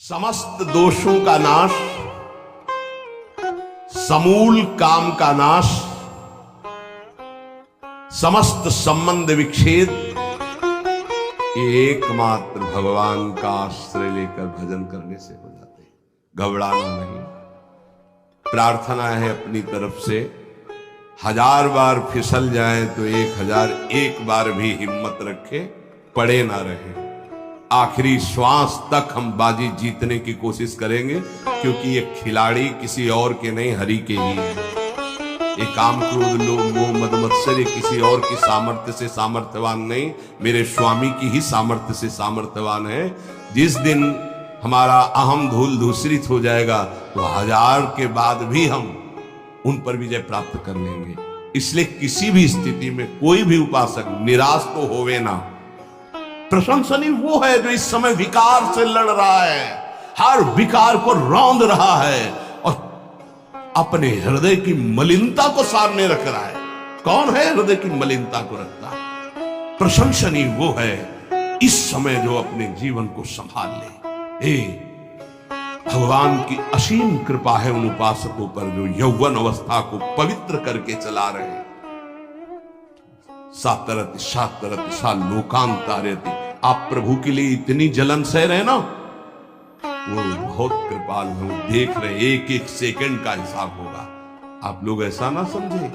समस्त दोषों का नाश, समूल काम का नाश, समस्त संबंध विच्छेद, ये एकमात्र भगवान का आश्रय लेकर भजन करने से हो जाते हैं। घबराना नहीं। प्रार्थना है अपनी तरफ से, 1000 बार फिसल जाए तो 1001 बार भी हिम्मत रखे, पड़े ना रहे। आखिरी श्वास तक हम बाजी जीतने की कोशिश करेंगे, क्योंकि ये खिलाड़ी किसी और के नहीं, हरि के ही है। ये काम क्रोध लोभ मोह मद मत्सर ये किसी और की सामर्थ्य से सामर्थ्यवान नहीं, मेरे स्वामी की ही सामर्थ्य से सामर्थ्यवान है। जिस दिन हमारा अहम धूल धूसरित हो जाएगा तो 1000 के बाद भी हम उन पर विजय प्राप्त कर लेंगे। इसलिए किसी भी स्थिति में कोई भी उपासक निराश तो होवे ना। प्रशंसनीय वो है जो इस समय विकार से लड़ रहा है, हर विकार को रौंद रहा है और अपने हृदय की मलिनता को सामने रख रहा है। कौन है हृदय की मलिनता को रखता है? प्रशंसनीय वो है इस समय जो अपने जीवन को संभाल ले। भगवान की असीम कृपा है उन उपासकों पर जो यौवन अवस्था को पवित्र करके चला रहे हैं। सातरति सातरति सा लोकांतारयति। आप प्रभु के लिए इतनी जलन सह रहे ना, वो बहुत कृपाल है, वो देख रहे, एक एक सेकंड का हिसाब होगा। आप लोग ऐसा ना समझे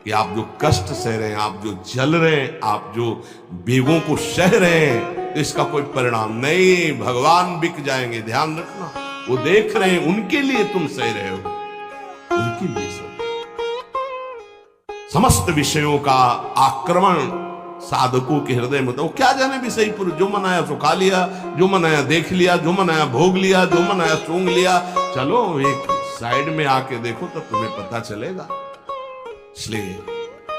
कि आप जो कष्ट सह रहे हैं, आप जो जल रहे हैं, आप जो बेगों को सह रहे हैं, तो इसका कोई परिणाम नहीं। भगवान बिक जाएंगे, ध्यान रखना। वो देख रहे हैं, उनके लिए तुम सह रहे हो, उनके लिए सह। समस्त विषयों का आक्रमण साधकों के हृदय में, तो क्या जाने विषय पुरुष, जो मनाया सो खा लिया, जो मनाया देख लिया, जो मनाया भोग लिया, जो मनाया सूंघ लिया। चलो एक साइड में आके देखो तो तुम्हें पता चलेगा। इसलिए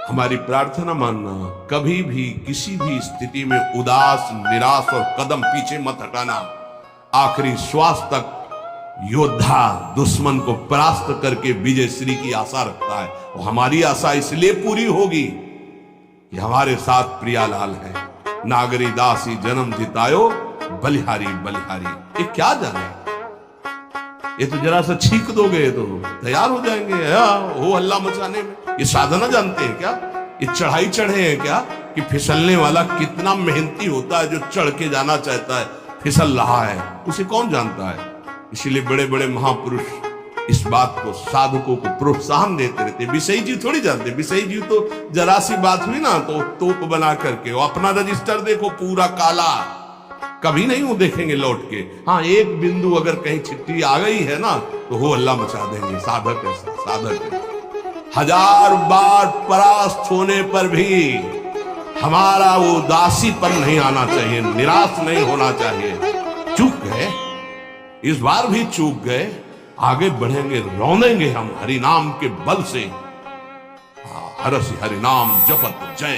हमारी प्रार्थना मानना, कभी भी किसी भी स्थिति में उदास निराश और कदम पीछे मत हटाना। आखिरी श्वास तक योद्धा दुश्मन को परास्त करके विजय श्री की आशा रखता है। और हमारी आशा इसलिए पूरी होगी कि हमारे साथ प्रियालाल है। नागरी दासी जन्म जितायो, बलिहारी बलिहारी। ये क्या जाने, ये तो जरा सा छींक दोगे तो तैयार हो जाएंगे हो हल्ला मचाने में। ये साधना जानते हैं क्या? ये चढ़ाई चढ़े हैं क्या? कि फिसलने वाला कितना मेहनती होता है, जो चढ़ के जाना चाहता है फिसल रहा है, उसे कौन जानता है। इसीलिए बड़े बड़े महापुरुष इस बात को साधकों को प्रोत्साहन देते रहते। विषयी जी थोड़ी जानते, विषयी जी तो जरा सी बात हुई ना तो तोप बना करके वो अपना रजिस्टर देखो पूरा काला, कभी नहीं वो देखेंगे लौट के। हाँ, एक बिंदु अगर कहीं चिट्ठी आ गई है ना तो वो हल्ला मचा देंगे। साधक ऐसा साधक है। 1000 बार परास्त होने पर भी हमारा वो उदासीपन नहीं आना चाहिए, निराश नहीं होना चाहिए। चूक गए, इस बार भी चूक गए, आगे बढ़ेंगे, रौनेंगे हम हरिनाम के बल से। हरसि हरिनाम जपत जय।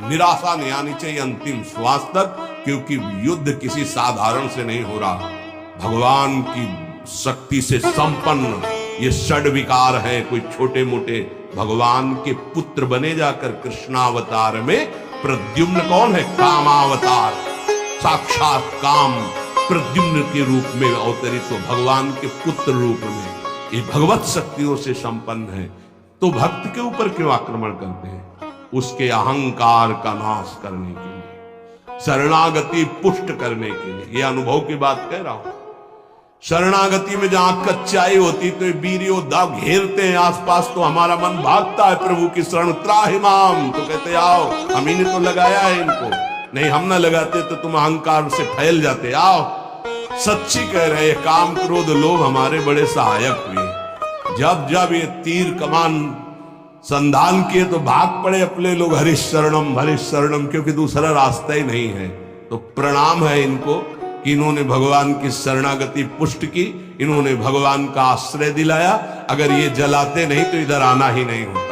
निराशा नहीं आनी चाहिए अंतिम श्वास तक, क्योंकि युद्ध किसी साधारण से नहीं हो रहा। भगवान की शक्ति से संपन्न ये षड विकार है, कोई छोटे मोटे। भगवान के पुत्र बने जाकर कृष्णावतार में प्रद्युम्न कौन है? कामावतार, साक्षात काम प्रद्युम्न के रूप में अवतरित हो, भगवान के पुत्र रूप में। ये भगवत शक्तियों से संपन्न है, तो भक्त के ऊपर क्यों आक्रमण करते हैं? उसके अहंकार का नाश करने के लिए, शरणागति पुष्ट करने के लिए। ये अनुभव की बात कह रहा हूं। शरणागति में जहां कच्चाई होती तो वीर योद्धा घेरते हैं आसपास, तो हमारा मन भागता है प्रभु की शरण। त्राहिमाम, तो कहते आओ, हम ही ने तो लगाया है इनको, नहीं हम ना लगाते तो तुम अहंकार से फैल जाते। आओ, सच्ची कह रहे, काम क्रोध लोभ हमारे बड़े सहायक हुए। जब जब ये तीर कमान संधान किए तो भाग पड़े अपने लोग, हरीश शरणम, क्योंकि दूसरा रास्ता ही नहीं है। तो प्रणाम है इनको कि इन्होंने भगवान की शरणागति पुष्ट की, इन्होंने भगवान का आश्रय दिलाया। अगर ये जलाते नहीं तो इधर आना ही नहीं होता।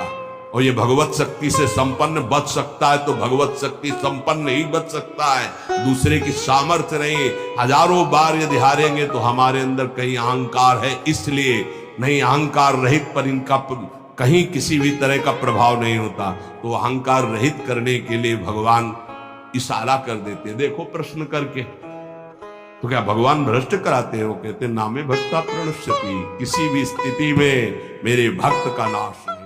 और ये भगवत शक्ति से संपन्न बच सकता है तो भगवत शक्ति संपन्न ही बच सकता है, दूसरे की सामर्थ्य नहीं। 1000 बार यदि हारेंगे तो हमारे अंदर कहीं अहंकार है, इसलिए नहीं। अहंकार रहित पर इनका कहीं किसी भी तरह का प्रभाव नहीं होता। तो अहंकार रहित करने के लिए भगवान इशारा कर देते। देखो प्रश्न करके तो क्या भगवान भ्रष्ट कराते हो? कहते नामे भक्ता प्रणश्यति, किसी भी स्थिति में मेरे भक्त का नाश